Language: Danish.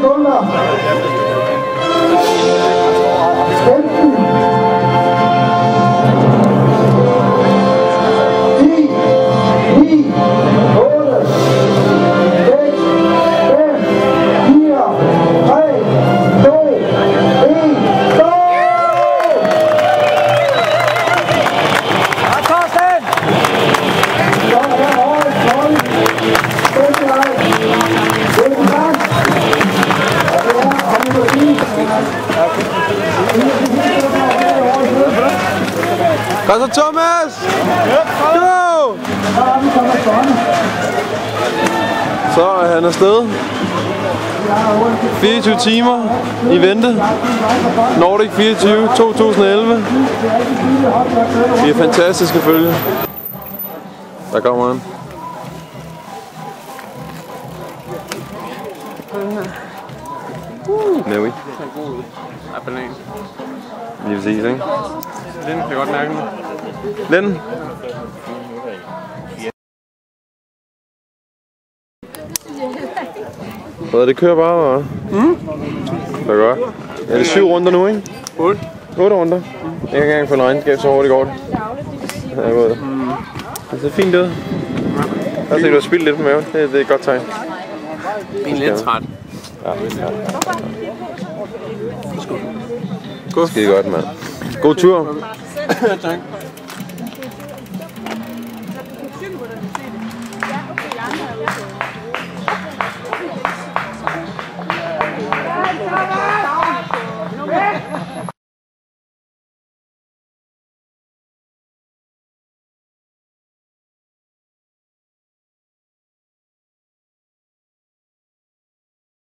sekunder. 15. 10, 9, 8, 6, 5, 4, 3, 2, 1, go! Kom så, Thomas! Go! Så er han afsted. 24 timer i vente. Nordic 24 2011. Det er fantastisk at følge. Der kommer han. Naui. Lige præcis, ikke? Den kan jeg godt mærke nu. Den? Hvad, det kører bare, hva'? Det er godt. Er det 7 runder nu, ikke? 8. 8 runder? Jeg kan ikke engang få en regnskab, så hurtigt går det. Det ser fint ud. Jeg ser, du har spildt lidt på maven. Det er et godt tegn. Jeg er lidt træt. Ja. Skide godt, mand. God tur. Tak.